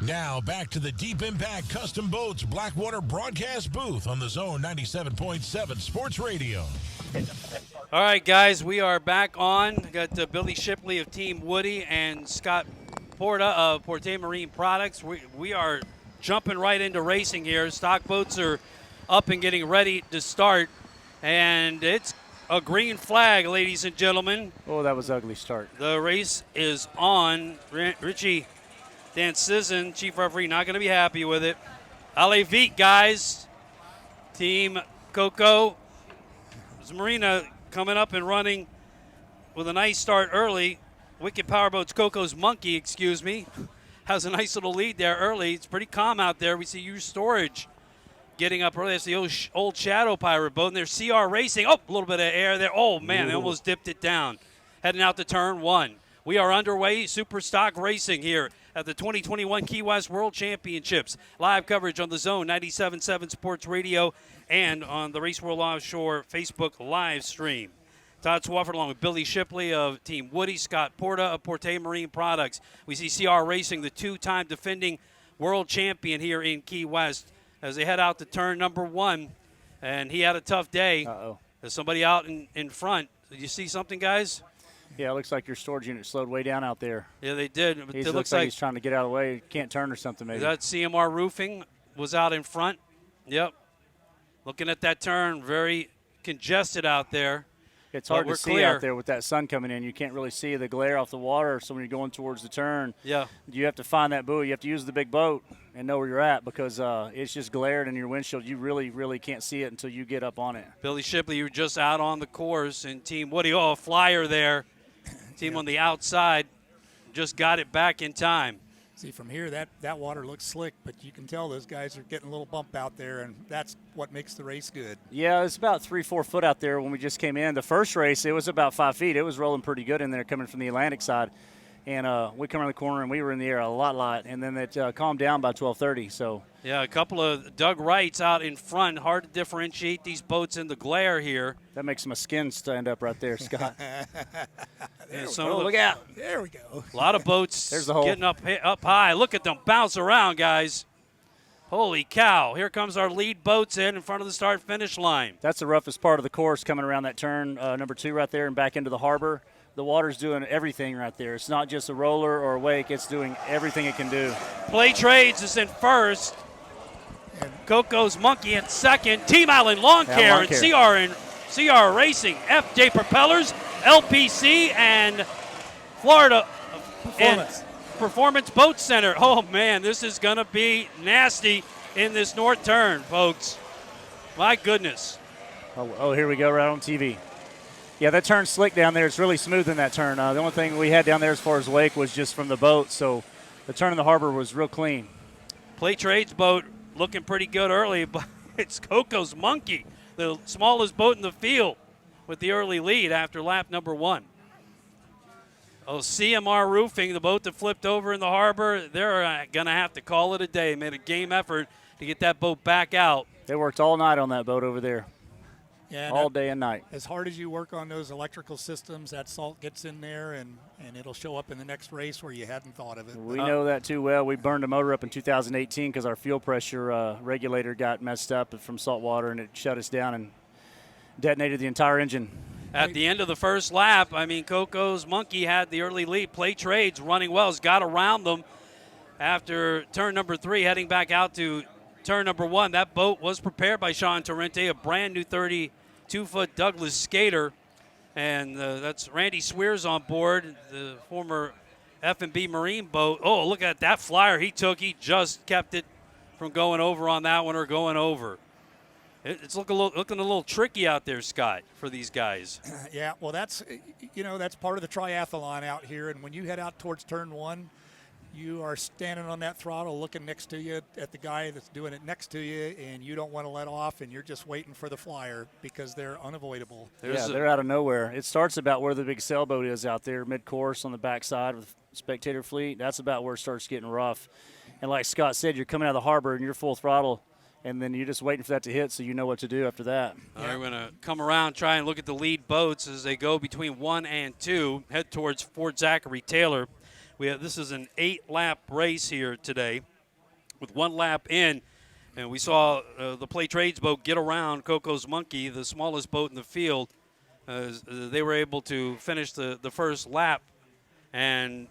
Now back to the Deep Impact Custom Boats Blackwater broadcast booth on the Zone 97.7 Sports Radio. All right, guys, we are back on. Got Billy Shipley of Team Woody and Scott Porta of Porte Marine Products. We are jumping right into racing here. Stock boats are up and getting ready to start, and it's a green flag, ladies and gentlemen. Oh, that was an ugly start. The race is on. Richie Dan Sisson, chief referee, not going to be happy with it. Allez vite, guys. Team Coco Marina coming up and running with a nice start early. Wicked Powerboats Coco's Monkey, excuse me, has a nice little lead there early. It's pretty calm out there. We see Use Storage getting up early. That's the old Shadow Pirate boat. And there's CR Racing. Oh, a little bit of air there. Oh, man, they almost dipped it down. Heading out to turn one. We are underway. Super Stock Racing here at the 2021 Key West World Championships. Live coverage on the Zone 97.7 Sports Radio and on the Race World Offshore Facebook live stream. Todd Swafford along with Billy Shipley of Team Woody, Scott Porta of Porte Marine Products. We see CR Racing, the two-time defending world champion here in Key West, as they head out to turn number one. And he had a tough day. There's somebody out in front. Did you see something, guys? Yeah, it looks like your storage unit slowed way down out there. Yeah, they did. It looks like he's trying to get out of the way. Can't turn or something maybe. That CMR Roofing was out in front. Yep. Looking at that turn, very congested out there. It's hard to see out there with that sun coming in. You can't really see the glare off the water, so when you're going towards the turn, you have to find that buoy. You have to use the big boat and know where you're at because it's just glared in your windshield. You really, really can't see it until you get up on it. Billy Shipley, you were just out on the course, and Team Woody, a flyer there. Team on the outside just got it back in time. See, from here, that water looks slick, but you can tell those guys are getting a little bump out there, and that's what makes the race good. Yeah, it's about 3-4 foot out there when we just came in. The first race, it was about 5 feet. It was rolling pretty good in there coming from the Atlantic side. And we come around the corner, and we were in the air a lot. And then it calmed down by 12:30. So yeah, a couple of Doug Wrights out in front. Hard to differentiate these boats in the glare here. That makes my skin stand up right there, Scott. Look out. There we go. A lot of boats There's the hole. Getting up high. Look at them bounce around, guys. Holy cow. Here comes our lead boats in front of the start-finish line. That's the roughest part of the course coming around that turn, number 2 right there and back into the harbor. The water's doing everything right there. It's not just a roller or a wake. It's doing everything it can do. Play Trades is in first. Coco's Monkey in second. Team Island Lawn Care and CR Racing, FJ Propellers, LPC, and Florida Performance Boat Center. Oh, man, this is going to be nasty in this north turn, folks. My goodness. Oh, here we go right on TV. Yeah, that turn's slick down there. It's really smooth in that turn. The only thing we had down there as far as wake was just from the boat, so the turn in the harbor was real clean. Play Trades boat looking pretty good early, but it's Coco's Monkey, the smallest boat in the field, with the early lead after lap number 1. CMR Roofing, the boat that flipped over in the harbor, they're going to have to call it a day. Made a game effort to get that boat back out. They worked all night on that boat over there. Yeah, all day and night. As hard as you work on those electrical systems, that salt gets in there, and it'll show up in the next race where you hadn't thought of it. We know that too well. We burned a motor up in 2018 because our fuel pressure regulator got messed up from salt water, and it shut us down and detonated the entire engine. At the end of the first lap, I mean, Coco's Monkey had the early lead. Play Trades running well, has got around them after turn number 3, heading back out to turn number 1. That boat was prepared by Sean Torrente, a brand new 32-foot Douglas skater, and that's Randy Swears on board, the former F&B Marine boat. Oh, look at that flyer he took. He just kept it from going over on that one or going over. It's looking a little tricky out there, Scott, for these guys. Yeah, well, that's part of the triathlon out here, and when you head out towards turn 1, you are standing on that throttle looking next to you at the guy that's doing it next to you, and you don't want to let off, and you're just waiting for the flyer because they're unavoidable. They're out of nowhere. It starts about where the big sailboat is out there, mid-course on the backside with spectator fleet. That's about where it starts getting rough. And like Scott said, you're coming out of the harbor and you're full throttle. and then you're just waiting for that to hit so you know what to do after that. All right, we're going to come around, try and look at the lead boats as they go between 1 and 2, head towards Fort Zachary Taylor. This is an 8-lap race here today with 1 lap in, and we saw the Play Trades boat get around Coco's Monkey, the smallest boat in the field. They were able to finish the first lap and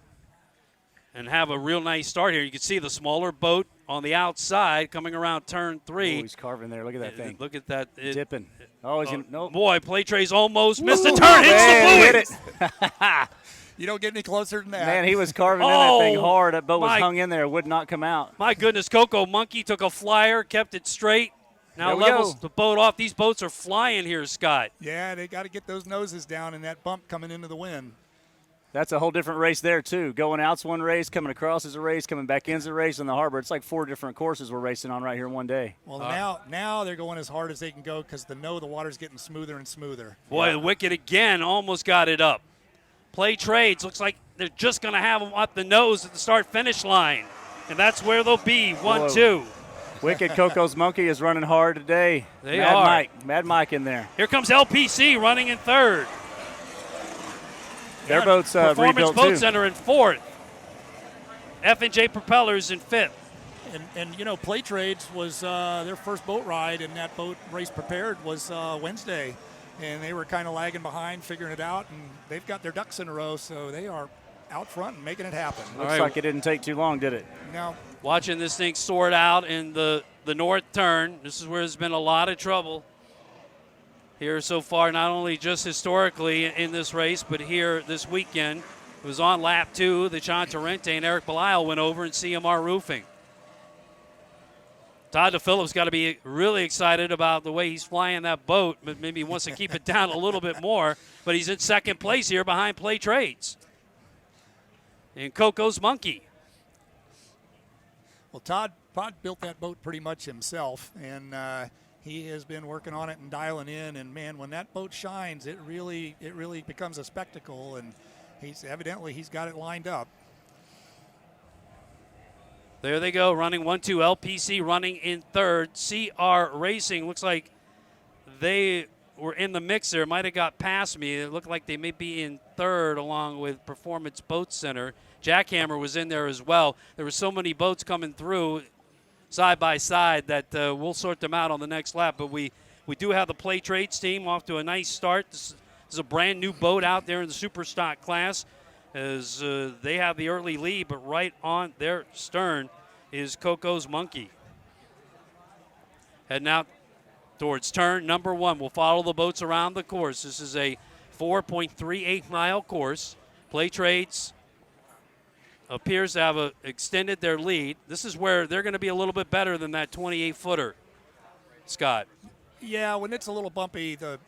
have a real nice start here. You can see the smaller boat on the outside coming around turn 3. Oh, he's carving there. Look at that thing. Look at that. Dipping. Oh, he's nope. Boy, Play Trays almost missed the turn. Hits the buoy. Hit it. You don't get any closer than that. Man, he was carving in that thing hard. That boat was hung in there. It would not come out. My goodness, Coco Monkey took a flyer, kept it straight. Now levels the boat off. These boats are flying here, Scott. Yeah, they got to get those noses down in that bump coming into the wind. That's a whole different race there, too. Going out's one race, coming across is a race, coming back in's a race in the harbor. It's like 4 different courses we're racing on right here in one day. Well, now they're going as hard as they can go because the water's getting smoother and smoother. Boy, the Wicked again almost got it up. Play Trades looks like they're just going to have them up the nose at the start-finish line. And that's where they'll be, 1-2. Wicked Coco's Monkey is running hard today. They are. Mad Mike in there. Here comes LPC running in 3rd. Their boat's Performance Boat too. Center in 4th. F&J Propellers in 5th. And Play Trades was their first boat ride, and that boat race prepared was Wednesday. And they were kind of lagging behind, figuring it out, and they've got their ducks in a row, so they are out front and making it happen. Looks like it didn't take too long, did it? No. Watching this thing sort out in the north turn. This is where there's been a lot of trouble here so far, not only just historically in this race, but here this weekend. It was on lap 2 that John Torrente and Eric Belial went over in CMR Roofing. Todd DePhillips got to be really excited about the way he's flying that boat, but maybe he wants to keep it down a little bit more. But he's in 2nd place here behind Play Trades and Coco's Monkey. Well, Todd built that boat pretty much himself, and he has been working on it and dialing in. And man, when that boat shines, it really becomes a spectacle. And he's got it lined up. There they go, running 1-2. LPC running in 3rd. CR Racing looks like they were in the mix there. Might have got past me. It looked like they may be in 3rd along with Performance Boat Center. Jackhammer was in there as well. There were so many boats coming through side by side that we'll sort them out on the next lap. But we do have the Play Trades team off to a nice start. This is a brand new boat out there in the super stock class, as they have the early lead, but right on their stern is Coco's Monkey. Heading out towards turn number 1. We'll follow the boats around the course. This is a 4.38-mile course. Play Trades appears to have extended their lead. This is where they're going to be a little bit better than that 28-footer, Scott. Yeah, when it's a little bumpy, the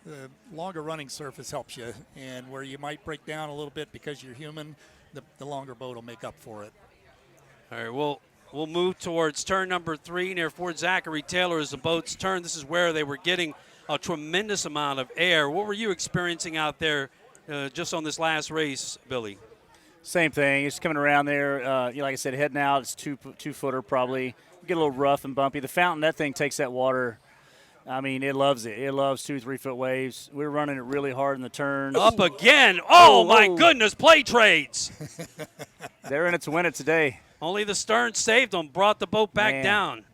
longer running surface helps you, and where you might break down a little bit because you're human, the longer boat will make up for it. All right, we'll move towards turn number 3 near Fort Zachary Taylor as the boats turn. This is where they were getting a tremendous amount of air. What were you experiencing out there just on this last race, Billy? Same thing. It's coming around there. Like I said, heading out, it's two-footer probably. Get a little rough and bumpy. The fountain, that thing takes that water. I mean, it loves it. It loves 2-3 foot waves. We're running it really hard in the turns. Up again. Oh, my goodness. Play Trades. They're in it to win it today. Only the stern saved them, brought the boat back down.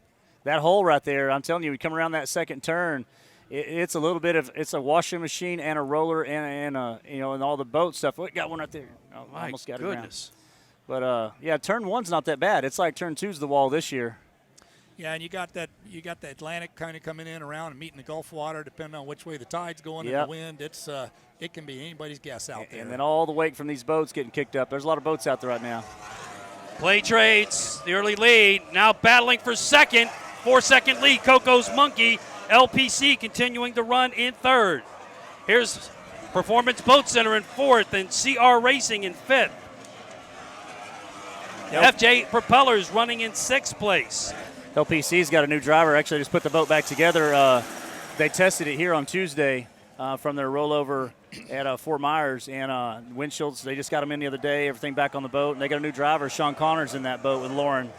That hole right there, I'm telling you, we come around that second turn, it's a little bit of, it's a washing machine and a roller and all the boat stuff. We got one right there. Oh, my almost got goodness. it around. But turn 1's not that bad. It's like turn 2's the wall this year. Yeah, and you got the Atlantic kind of coming in around and meeting the Gulf water, depending on which way the tide's going and the wind. It can be anybody's guess out there. And then all the wake from these boats getting kicked up. There's a lot of boats out there right now. Play Trades, the early lead, now battling for second. 4-second lead, Coco's Monkey. LPC continuing to run in 3rd. Here's Performance Boat Center in 4th and CR Racing in 5th. FJ Propellers running in 6th place. LPC's got a new driver. Actually, just put the boat back together. They tested it here on Tuesday from their rollover at Fort Myers. And windshields, they just got them in the other day, everything back on the boat. And they got a new driver. Sean Connors in that boat with Lauren.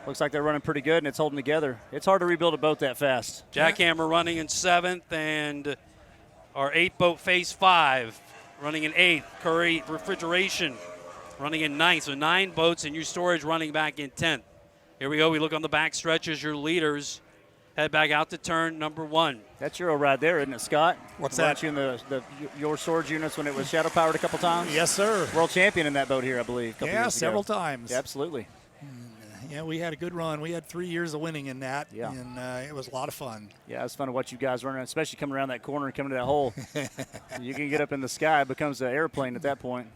Looks like they're running pretty good, and it's holding together. It's hard to rebuild a boat that fast. Jackhammer running in 7th, and our 8th boat, Phase 5, running in 8th. Curry Refrigeration running in 9th. So 9 boats, and your storage running back in 10th. Here we go. We look on the back stretches. Your leaders head back out to turn number 1. That's your ride there, isn't it, Scott? What's that? You in your storage units when it was shadow powered a couple times? Yes, sir. World champion in that boat here, I believe. Yeah, several times. Yeah, absolutely. Yeah, we had a good run. We had 3 years of winning in that, yeah. And it was a lot of fun. Yeah, it was fun to watch you guys run, especially coming around that corner and coming to that hole. You can get up in the sky. It becomes an airplane at that point.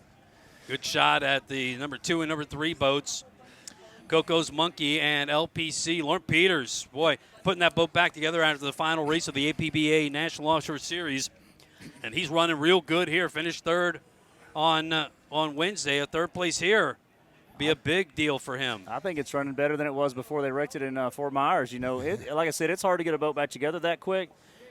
Good shot at the number 2 and number 3 boats. Coco's Monkey and LPC. Lauren Peters, boy, putting that boat back together after the final race of the APBA National Offshore Series. And he's running real good here. Finished 3rd on Wednesday. A 3rd place here. Be a big deal for him. I think it's running better than it was before they wrecked it in Fort Myers. You know, like I said, it's hard to get a boat back together that quick,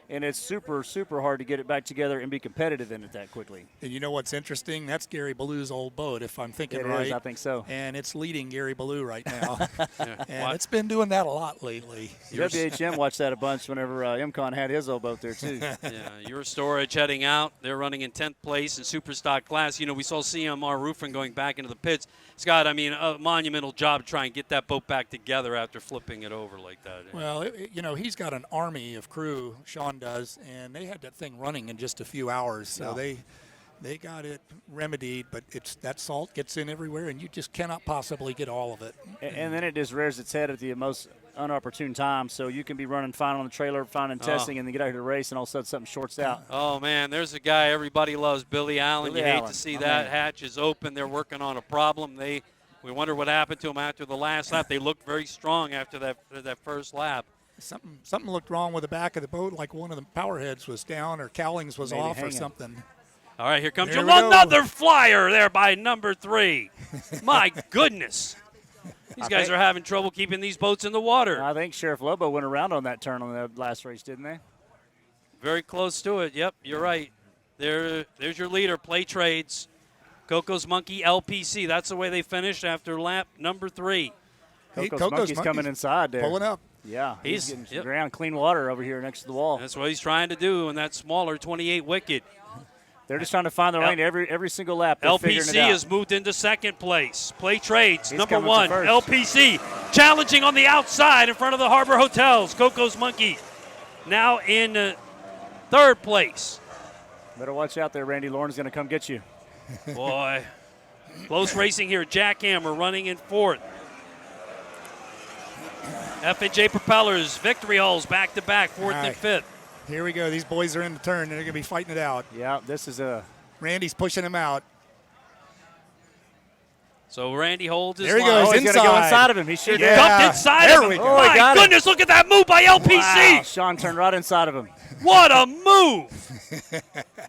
and it's super, super hard to get it back together and be competitive in it that quickly. And you know what's interesting? That's Gary Ballou's old boat, if I'm thinking it right. Is, I think so. And it's leading Gary Ballou right now. Yeah. And it's been doing that a lot lately. WHM watched that a bunch whenever MCon had his old boat there, too. Yeah, your storage heading out. They're running in 10th place in Superstock class. You know, we saw CMR Roofing going back into the pits. Scott, I mean, a monumental job to try and get that boat back together after flipping it over like that. Well, you know, he's got an army of crew, Sean does, and they had that thing running in just a few hours. So they got it remedied, but that salt gets in everywhere, and you just cannot possibly get all of it. And then it just rears its head at the most unopportune time. So you can be running fine on the trailer, fine in testing, and then get out here to race, and all of a sudden something shorts out. Oh, man, there's a guy everybody loves, Billy Allen. You hate to see that. Hatch is open. They're working on a problem. We wonder what happened to him after the last lap. They looked very strong after that first lap. Something looked wrong with the back of the boat, like one of the power heads was down or cowlings was off or something. All right, here comes another flyer there by number 3. My goodness. These guys are having trouble keeping these boats in the water. I think Sheriff Lobo went around on that turn on the last race, didn't they? Very close to it. Yep, you're right. There's your leader, Play Trades. Coco's Monkey, LPC. That's the way they finished after lap number 3. Coco's Monkey's coming inside there. Pulling up. Yeah, he's getting some ground, clean water over here next to the wall. That's what he's trying to do in that smaller 28 wicket. They're just trying to find the lane every single lap. LPC has moved into 2nd place. Play Trades, number 1. LPC challenging on the outside in front of the Harbor Hotels. Coco's Monkey now in 3rd place. Better watch out there, Randy. Lauren's going to come get you. Boy, close racing here. Jackhammer running in 4th. F&J Propellers, Victory Hulls back-to-back, 4th and 5th. Here we go. These boys are in the turn. They're going to be fighting it out. Yeah, this is Randy's pushing him out. So Randy holds his line. There he goes. He's going to go inside of him. He should dumped inside of him. Oh, my goodness, look at that move by LPC. Wow, Sean turned right inside of him. What a move.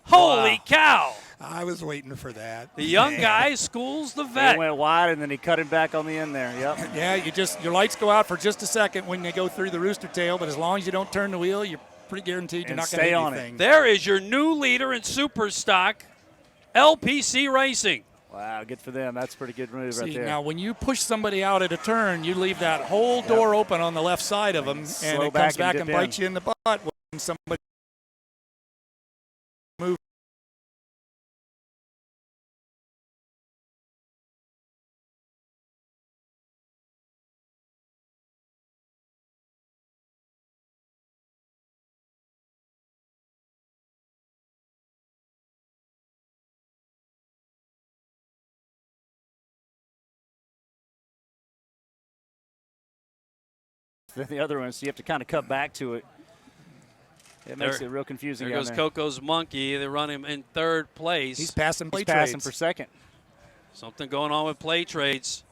Holy cow. I was waiting for that. The young guy schools the vet. He went wide, and then he cut him back on the end there. Yep. Yeah, your lights go out for just a second when they go through the rooster tail, but as long as you don't turn the wheel, you're pretty guaranteed you're not going to hit anything. There is your new leader in super stock, LPC Racing. Wow, good for them. That's a pretty good move right there. Now, when you push somebody out at a turn, you leave that whole door open on the left side of them, and it comes back and bites you in the butt when somebody moves. Than the other one, so you have to kind of cut back to it. It makes it real confusing. There goes Coco's Monkey. They run him in 3rd place. He's passing Play He's Trades. passing for 2nd. Something going on with Play Trades.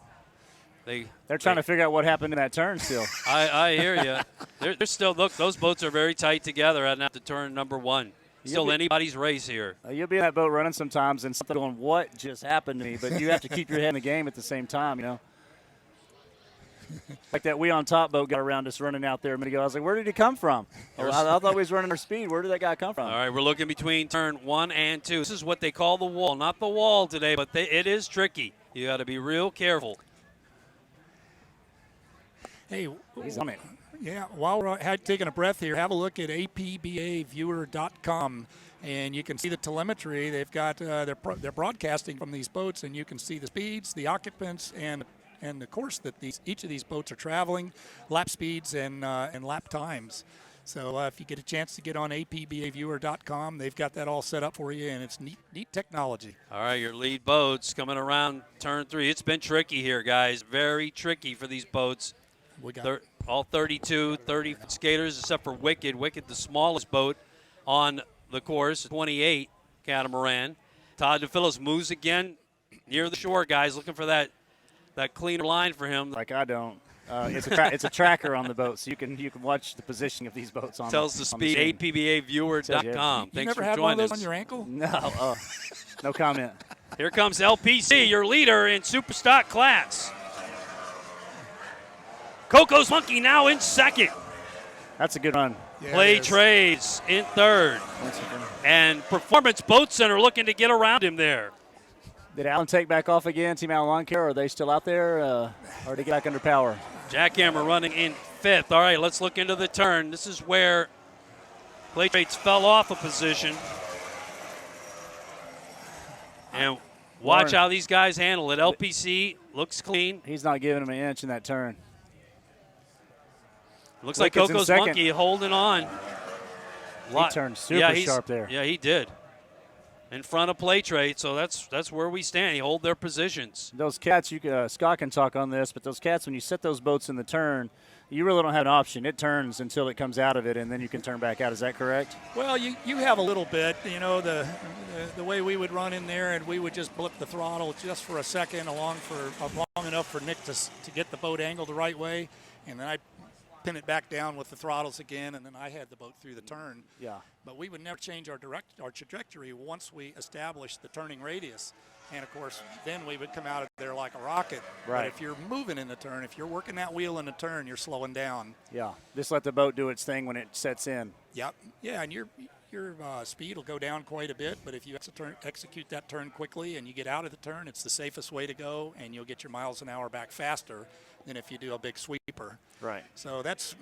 They're trying to figure out what happened in that turn still. I hear you. They're still, look, those boats are very tight together heading out to turn number 1. Still anybody's race here. You'll be in that boat running sometimes and something going, what just happened to me? But you have to keep your head in the game at the same time, you know. Like that We on Top boat got around us running out there a minute ago. I was like, where did he come from? I thought he was running our speed. Where did that guy come from? All right, we're looking between turn 1 and 2. This is what they call the wall. Not the wall today, but it is tricky. You got to be real careful. Hey, he's on it. Yeah, while we're taking a breath here, have a look at APBAviewer.com, and you can see the telemetry. They've got they're broadcasting from these boats, and you can see the speeds, the occupants, and the course that each of these boats are traveling, lap speeds and lap times. So if you get a chance to get on APBAviewer.com, they've got that all set up for you, and it's neat technology. All right, your lead boats coming around turn 3. It's been tricky here, guys. Very tricky for these boats. We got all 32, 30 skaters except for Wicked. Wicked, the smallest boat on the course, 28 catamaran. Todd DePhillis moves again near the shore, guys, looking for that cleaner line for him. Like I don't. It's a tracker on the boat, so you can watch the positioning of these boats on. Tells the speed. APBAviewer.com. You Thanks never for had joining one of those us. on your ankle? No, no comment. Here comes LPC, your leader in super stock class. Coco's Monkey now in second. That's a good run. Yeah, Play Trades in third. And Performance Boat Center looking to get around him there. Did Allen take back off again, Team Allen Lawn Care? Are they still out there, or did they get back under power? Jackhammer running in fifth. All right, let's look into the turn. This is where Play Trades fell off a position. And watch how these guys handle it. LPC looks clean. He's not giving him an inch in that turn. Looks like Coco's Monkey holding on. He turned super sharp there. Yeah, he did. In front of Play Trade, so that's where we stand. He hold their positions. Those cats, Scott can talk on this, but those cats, when you set those boats in the turn, you really don't have an option. It turns until it comes out of it, and then you can turn back out. Is that correct? Well, you have a little bit. You know, the way we would run in there, and we would just blip the throttle just for a second, long enough for Nick to get the boat angled the right way, and then I'd pin it back down with the throttles again, and then I had the boat through the turn. Yeah. But we would never change our trajectory once we established the turning radius. And, of course, then we would come out of there like a rocket. Right. But if you're moving in the turn, if you're working that wheel in the turn, you're slowing down. Yeah. Just let the boat do its thing when it sets in. Yep. Yeah, and your speed will go down quite a bit, but if you execute that turn quickly and you get out of the turn, it's the safest way to go, and you'll get your miles an hour back faster than if you do a big sweeper. Right. So that's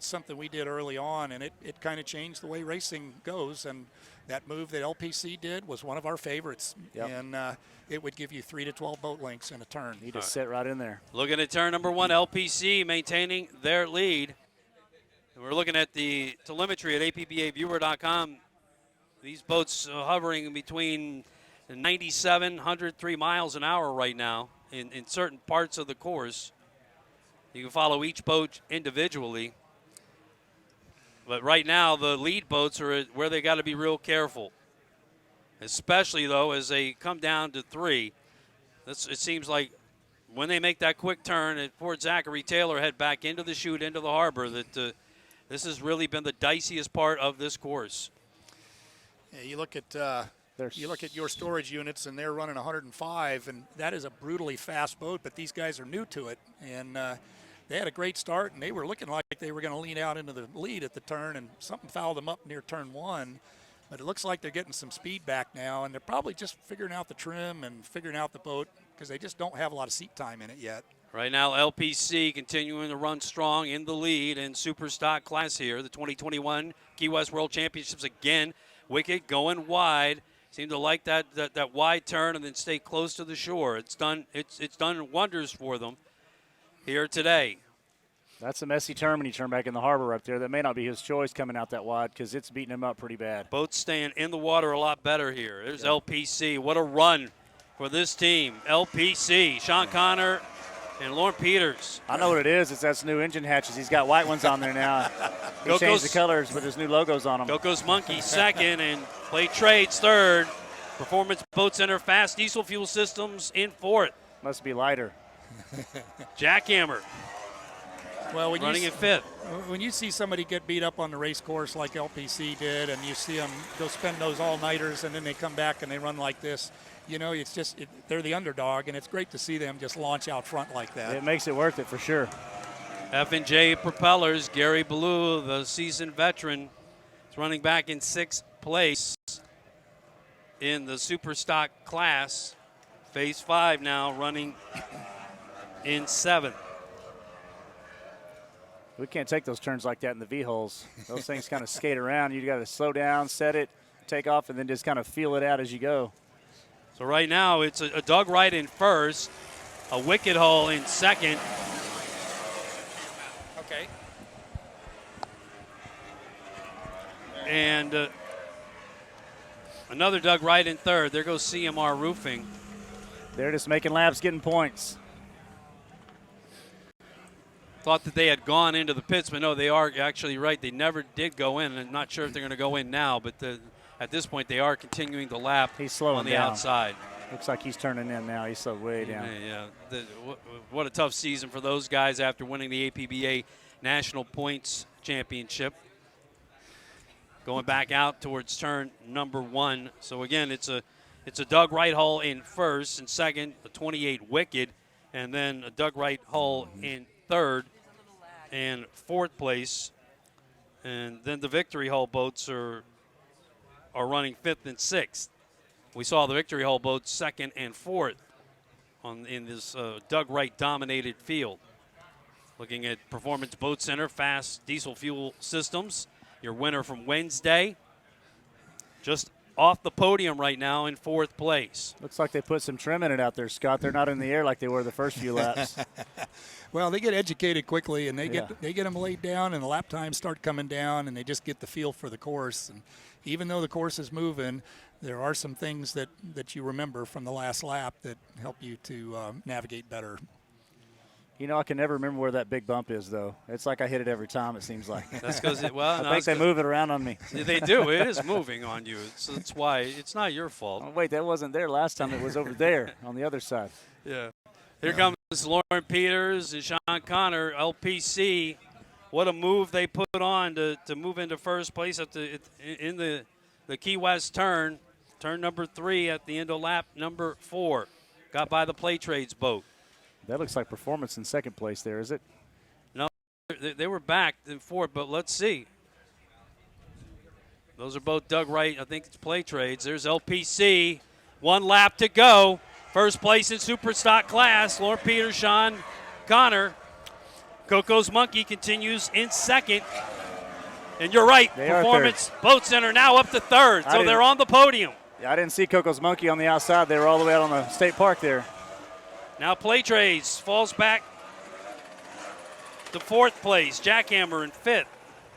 something we did early on, and it kind of changed the way racing goes. And that move that LPC did was one of our favorites. Yep. And it would give you 3 to 12 boat lengths in a turn. You just sit right in there. Looking at turn number 1, LPC maintaining their lead. And we're looking at the telemetry at APBAviewer.com. These boats hovering between 97, 103 miles an hour right now in certain parts of the course. You can follow each boat individually. But right now, the lead boats are where they got to be real careful. Especially, though, as they come down to 3. It seems like when they make that quick turn at Port Zachary Taylor, head back into the chute, into the harbor, that this has really been the diciest part of this course. Yeah, you look at your storage units, and they're running 105, and that is a brutally fast boat, but these guys are new to it. And they had a great start, and they were looking like they were going to lean out into the lead at the turn, and something fouled them up near turn 1. But it looks like they're getting some speed back now, and they're probably just figuring out the trim and figuring out the boat because they just don't have a lot of seat time in it yet. Right now, LPC continuing to run strong in the lead in super stock class here. The 2021 Key West World Championships again. Wicked going wide. Seem to like that wide turn and then stay close to the shore. It's done wonders for them here today. That's a messy turn when you turn back in the harbor up there. That may not be his choice coming out that wide because it's beating him up pretty bad. Boats staying in the water a lot better here. There's LPC. What a run for this team. LPC, Sean Connor and Lauren Peters. I know what it is. It's that's new engine hatches. He's got white ones on there now. He changed the colors with his new logos on them. Coco's Monkey second and Play Trades third. Performance Boat Center Fast Diesel Fuel Systems in fourth. Must be lighter. Jackhammer. Well, running in fifth. When you see somebody get beat up on the race course like LPC did, and you see them go spend those all-nighters, and then they come back and they run like this, you know, it's just they're the underdog, and it's great to see them just launch out front like that. It makes it worth it for sure. F&J Propellers, Gary Ballou, the seasoned veteran, is running back in 6th place in the super stock class. Phase 5 now running in 7th. We can't take those turns like that in the V-holes. Those things kind of skate around. You got to slow down, set it, take off, and then just kind of feel it out as you go. So right now it's a Doug Wright in first, a wicket hole in second. Okay. And another Doug Wright in third. There goes CMR Roofing. They're just making laps, getting points. Thought that they had gone into the pits, but no, they are actually right. They never did go in. I'm not sure if they're going to go in now, but at this point they are continuing the lap. He's slowing on the down. outside. Looks like he's turning in now. He's slowed way down. Yeah. What a tough season for those guys after winning the APBA National Points Championship. Going back out towards turn number 1. So again, it's a Doug Wright hole in first, and second, a 28 wicket, and then a Doug Wright hole in third and fourth place. And then the victory hole boats are running fifth and sixth. We saw the victory hole boats second and fourth in this Doug Wright dominated field. Looking at Performance Boat Center fast diesel fuel systems, your winner from Wednesday, just off the podium right now in fourth place. Looks like they put some trim in it out there, Scott. They're not in the air like they were the first few laps. Well, they get educated quickly, and they get them laid down, and the lap times start coming down, and they just get the feel for the course. And even though the course is moving, there are some things that you remember from the last lap that help you to navigate better. You know, I can never remember where that big bump is, though. It's like I hit it every time, it seems like. That's because I think they move it around on me. They do. It is moving on you. So that's why it's not your fault. Oh, wait, that wasn't there last time. It was over there on the other side. Yeah. Here comes Lauren Peters and Sean Connor, LPC. What a move they put on to move into first place in the Key West turn number 3 at the end of lap number 4. Got by the Play Trades boat. That looks like Performance in second place there, is it? No, they were back in fourth, but let's see. Those are both Doug Wright. I think it's Play Trades. There's LPC. 1 lap to go. First place in Super Stock class. Lauren Peters, Sean Connor. Coco's Monkey continues in second. And you're right, Performance Boat Center now up to third, so they're on the podium. Yeah, I didn't see Coco's Monkey on the outside. They were all the way out on the state park there. Now Play Trades falls back to fourth place. Jackhammer in fifth.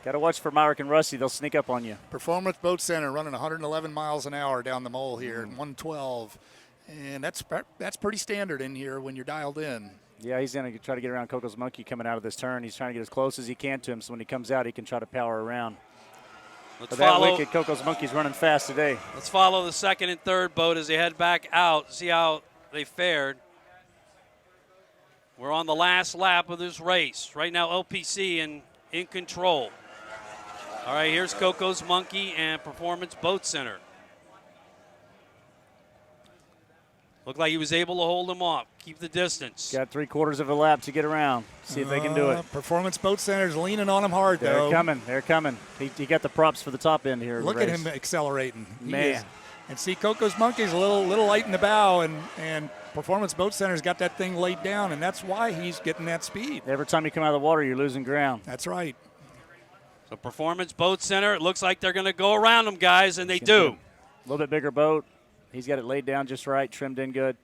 Got to watch for Myrick and Rusty. They'll sneak up on you. Performance Boat Center running 111 miles an hour down the mole here, and 112. And that's pretty standard in here when you're dialed in. Yeah, he's going to try to get around Coco's Monkey coming out of this turn. He's trying to get as close as he can to him, so when he comes out, he can try to power around. But that wicked Coco's Monkey's running fast today. Let's follow the second and third boat as they head back out, see how they fared. We're on the last lap of this race. Right now, LPC in control. All right, here's Coco's Monkey and Performance Boat Center. Looked like he was able to hold him off, keep the distance. Got 3/4 of a lap to get around. See if they can do it. Performance Boat Center's leaning on him hard, though. They're coming. He got the props for the top end here. Look at him accelerating. Man. And see, Coco's Monkey's a little light in the bow, and Performance Boat Center's got that thing laid down, and that's why he's getting that speed. Every time you come out of the water, you're losing ground. That's right. So Performance Boat Center, it looks like they're going to go around them, guys, and they do. A little bit bigger boat. He's got it laid down just right, trimmed in good.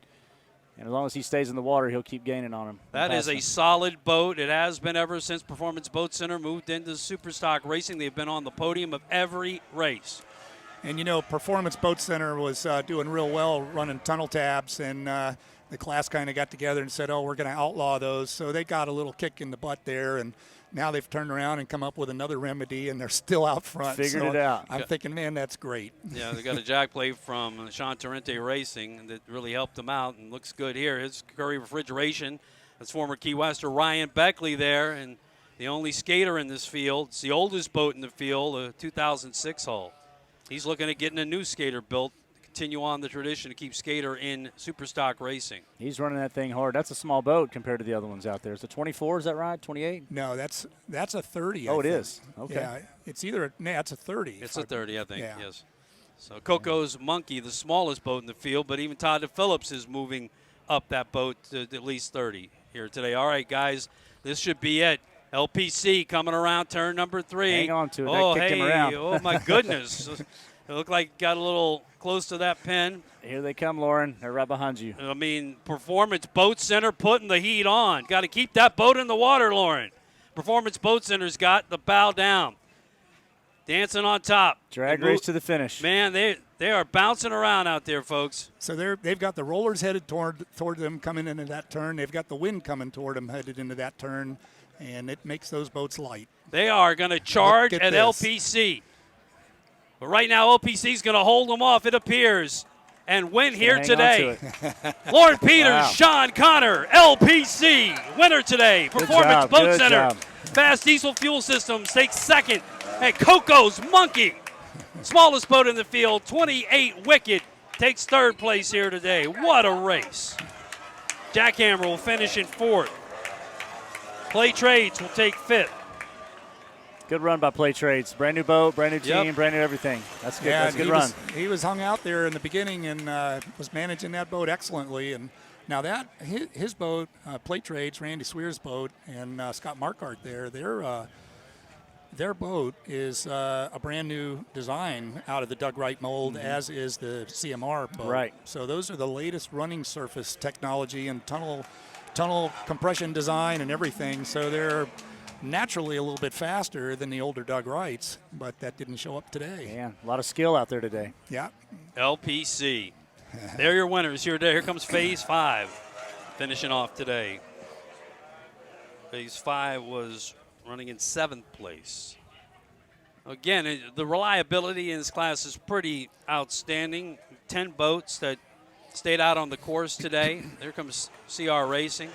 And as long as he stays in the water, he'll keep gaining on him. That is a solid boat. It has been ever since Performance Boat Center moved into Super Stock Racing. They've been on the podium of every race. And, you know, Performance Boat Center was doing real well running tunnel tabs, and the class kind of got together and said, oh, we're going to outlaw those. So they got a little kick in the butt there, and now they've turned around and come up with another remedy, and they're still out front. Figured it out. I'm thinking, man, that's great. Yeah, they got a jack plate from Sean Torrente Racing that really helped them out and looks good here. His Curry Refrigeration. That's former Key Wester Ryan Beckley there, and the only skater in this field. It's the oldest boat in the field, a 2006 hull. He's looking at getting a new skater built to continue on the tradition to keep skater in Super Stock Racing. He's running that thing hard. That's a small boat compared to the other ones out there. It's a 24, is that right? 28? No, that's a 30. Oh, it is. Okay. Yeah, it's either it's a 30. It's a 30, I think. Yeah. Yes. So Coco's Monkey, the smallest boat in the field, but even Todd Phillips is moving up that boat to at least 30 here today. All right, guys, this should be it. LPC coming around turn number 3. Hang on to it. Oh, That kicked him around. Oh, my goodness. It looked like got a little close to that pin. Here they come, Lauren. They're right behind you. I mean, Performance Boat Center putting the heat on. Got to keep that boat in the water, Lauren. Performance Boat Center's got the bow down. Dancing on top. Drag race to the finish. Man, they are bouncing around out there, folks. So they've got the rollers headed toward them coming into that turn. They've got the wind coming toward them headed into that turn, and it makes those boats light. They are going to charge at LPC. But right now, LPC is going to hold them off, it appears, and win here today. Lauren Peters, Sean Connor, LPC, winner today. Performance Boat Center. Fast Diesel Fuel Systems takes second. And Coco's Monkey, smallest boat in the field, 28 Wicked, takes third place here today. What a race. Jackhammer will finish in fourth. Play Trades will take fifth. Good run by Play Trades. Brand new boat, brand new team, brand new everything. That's good. Yeah, that's a good run. He was hung out there in the beginning and was managing that boat excellently. And now that his boat, Play Trades, Randy Swear's boat, and Scott Markart there, their boat is a brand new design out of the Doug Wright mold, as is the CMR boat. Right. So those are the latest running surface technology and tunnel compression design and everything. So they're naturally a little bit faster than the older Doug Wrights, but that didn't show up today. Yeah, a lot of skill out there today. Yeah. LPC. They're your winners here today. Here comes Phase 5 finishing off today. Phase 5 was running in 7th place. Again, the reliability in this class is pretty outstanding. 10 boats that stayed out on the course today. There comes CR Racing.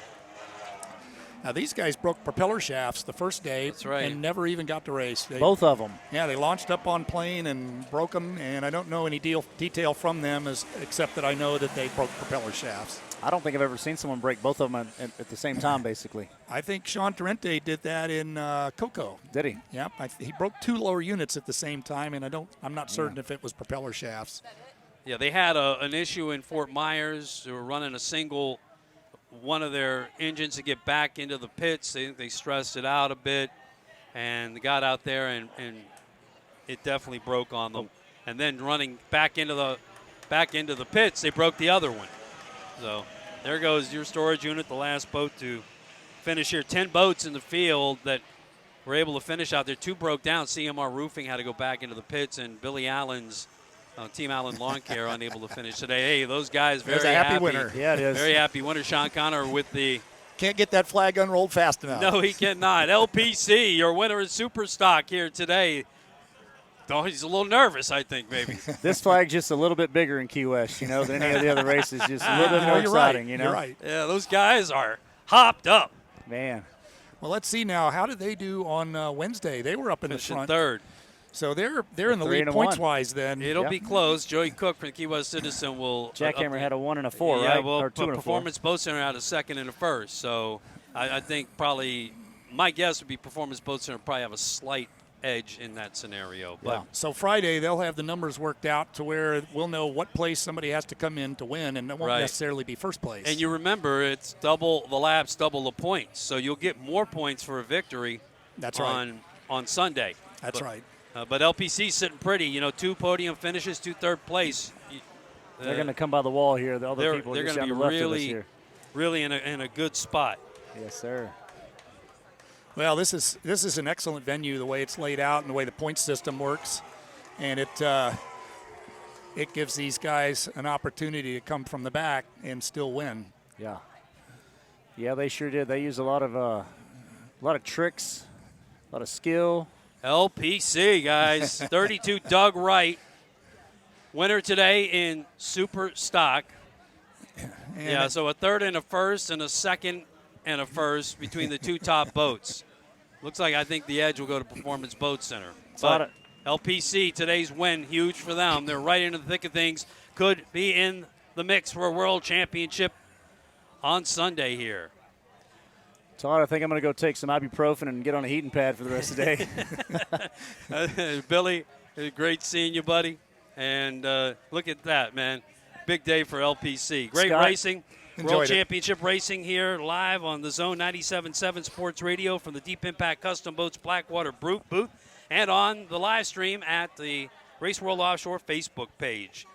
Now, these guys broke propeller shafts the first day. That's right. And never even got to race. Both of them. Yeah, they launched up on plane and broke them, and I don't know any detail from them except that I know that they broke propeller shafts. I don't think I've ever seen someone break both of them at the same time, basically. I think Sean Torrente did that in Coco. Did he? Yep. He broke 2 lower units at the same time, and I'm not certain if it was propeller shafts. Yeah, they had an issue in Fort Myers. They were running a single one of their engines to get back into the pits. They stressed it out a bit, and they got out there, and it definitely broke on them. And then running back into the pits, they broke the other one. So there goes your storage unit, the last boat to finish here. 10 boats in the field that were able to finish out there. 2 broke down. CMR Roofing had to go back into the pits, and Billy Allen's Team Allen Lawn Care unable to finish today. Hey, those guys very happy. There's a happy winner. Yeah, it is. Very happy winner. Sean Connor with the... Can't get that flag unrolled fast enough. No, he cannot. LPC, your winner in Super Stock here today. Oh, he's a little nervous, I think, maybe. This flag's just a little bit bigger in Key West, than any of the other races. Just a little bit more exciting, You're right. Yeah, those guys are hopped up. Man. Well, let's see now. How did they do on Wednesday? They were up in the front. Third. So they're in the lead points-wise then. It'll be close. Joey Cook from the Key West Citizen will... Jackhammer had a 1 and a 4, yeah, right? Well, or 2 and a 4. Performance Boat Center had a 2nd and a 1st. So I think probably my guess would be Performance Boat Center probably have a slight edge in that scenario. But So Friday they'll have the numbers worked out to where we'll know what place somebody has to come in to win, and it won't necessarily be first place. And you remember, it's double the laps, double the points. So you'll get more points for a victory. That's right. On Sunday. That's right. But LPC sitting pretty. 2 podium finishes, 2 third place. They're going to come by the wall here. The other people they're just going to down be the left of us here. really in a good spot. Yes, sir. Well, this is an excellent venue, the way it's laid out and the way the point system works, and it gives these guys an opportunity to come from the back and still win. Yeah. Yeah, they sure did. They used a lot of tricks, a lot of skill. LPC, guys. 32 Doug Wright. Winner today in Super Stock. Yeah, so a 3rd and a 1st and a 2nd and a 1st between the 2 top boats. Looks like I think the edge will go to Performance Boat Center. But LPC, today's win, huge for them. They're right into the thick of things. Could be in the mix for a world championship on Sunday here. Todd, I think I'm going to go take some ibuprofen and get on a heating pad for the rest of the day. Billy, great seeing you, buddy. And look at that, man. Big day for LPC. Great racing. World Championship Racing here live on the Zone 97.7 Sports Radio from the Deep Impact Custom Boats Blackwater booth and on the live stream at the Race World Offshore Facebook page.